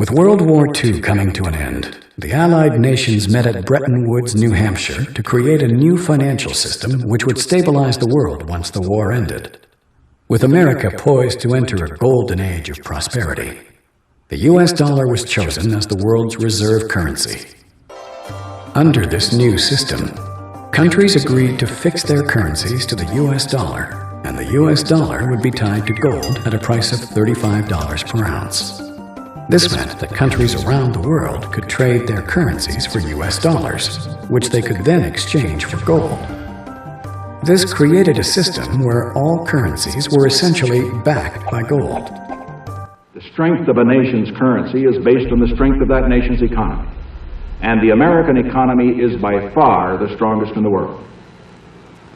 With World War II coming to an end, the Allied nations met at Bretton Woods, New Hampshire, to create a new financial system which would stabilize the world once the war ended. With America poised to enter a golden age of prosperity, the US dollar was chosen as the world's reserve currency. Under this new system, countries agreed to fix their currencies to the US dollar, and the US dollar would be tied to gold at a price of $35 per ounce. This meant that countries around the world could trade their currencies for US dollars, which they could then exchange for gold. This created a system where all currencies were essentially backed by gold. The strength of a nation's currency is based on the strength of that nation's economy. And the American economy is by far the strongest in the world.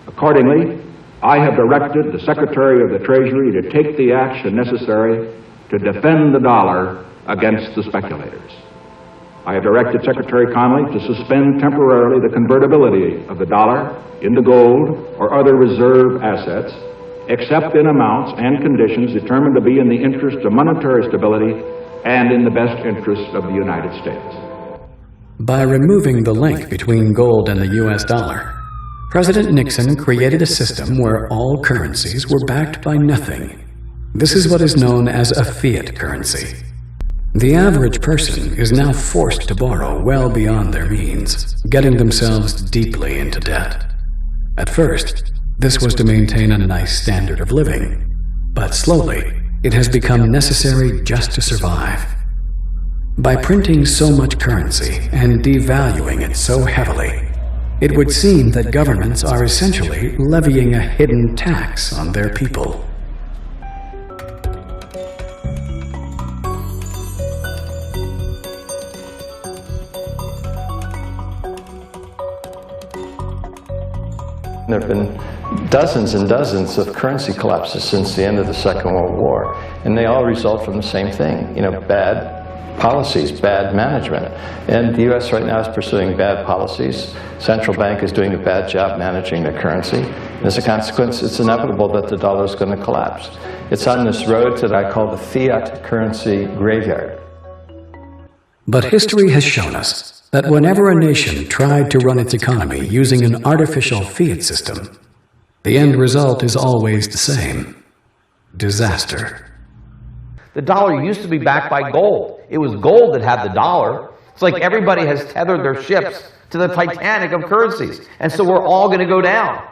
Accordingly, I have directed the Secretary of the Treasury to take the action necessary to defend the dollar against the speculators. I have directed Secretary Connally to suspend temporarily the convertibility of the dollar into gold or other reserve assets, except in amounts and conditions determined to be in the interest of monetary stability and in the best interest of the United States. By removing the link between gold and the US dollar, President Nixon created a system where all currencies were backed by nothing. This is what is known as a fiat currency. The average person is now forced to borrow well beyond their means, getting themselves deeply into debt. At first, this was to maintain a nice standard of living, but slowly, it has become necessary just to survive. By printing so much currency and devaluing it so heavily, it would seem that governments are essentially levying a hidden tax on their people. There have been dozens and dozens of currency collapses since the end of the Second World War, and they all result from the same thing, bad policies, bad management. And the U.S. right now is pursuing bad policies. Central bank is doing a bad job managing the currency. And as a consequence, it's inevitable that the dollar is going to collapse. It's on this road that I call the fiat currency graveyard. But history has shown us that whenever a nation tried to run its economy using an artificial fiat system, the end result is always the same: disaster. The dollar used to be backed by gold. It was gold that had the dollar. It's like everybody has tethered their ships to the Titanic of currencies, and so we're all going to go down.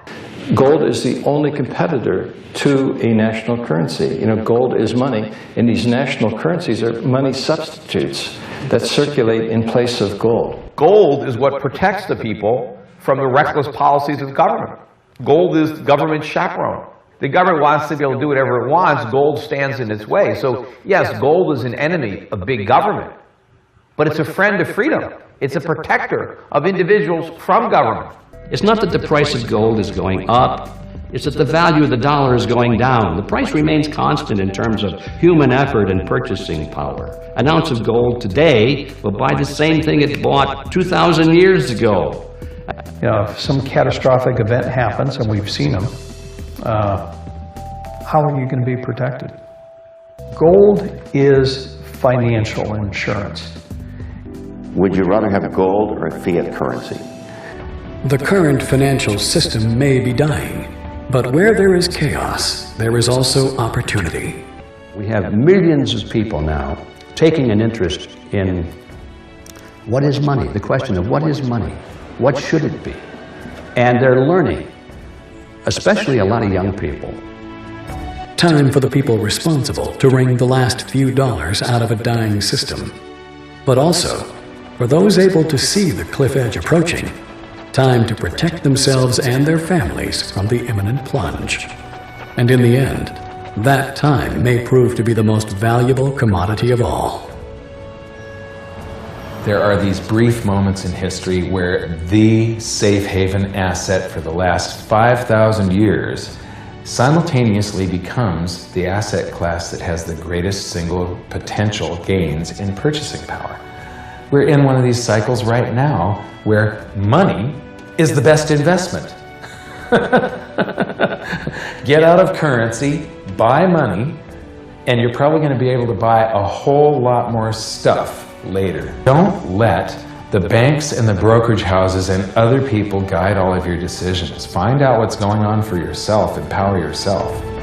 Gold is the only competitor to a national currency. Gold is money, and these national currencies are money substitutes that circulate in place of gold. Gold is what protects the people from the reckless policies of government. Gold is government chaperone. The government wants to be able to do whatever it wants. Gold stands in its way. So yes, gold is an enemy of big government, but it's a friend of freedom. It's a protector of individuals from government. It's not that the price of gold is going up, it's that the value of the dollar is going down. The price remains constant in terms of human effort and purchasing power. An ounce of gold today will buy the same thing it bought 2,000 years ago. If some catastrophic event happens, and we've seen them, how are you going to be protected? Gold is financial insurance. Would you rather have gold or fiat currency? The current financial system may be dying, but where there is chaos, there is also opportunity. We have millions of people now taking an interest in what is money, the question of what is money, what should it be? And they're learning, especially a lot of young people. Time for the people responsible to wring the last few dollars out of a dying system, but also for those able to see the cliff edge approaching. Time to protect themselves and their families from the imminent plunge. And in the end, that time may prove to be the most valuable commodity of all. There are these brief moments in history where the safe haven asset for the last 5,000 years simultaneously becomes the asset class that has the greatest single potential gains in purchasing power. We're in one of these cycles right now where money is the best investment. Get out of currency, buy money, and you're probably going to be able to buy a whole lot more stuff later. Don't let the banks and the brokerage houses and other people guide all of your decisions. Find out what's going on for yourself. Empower yourself.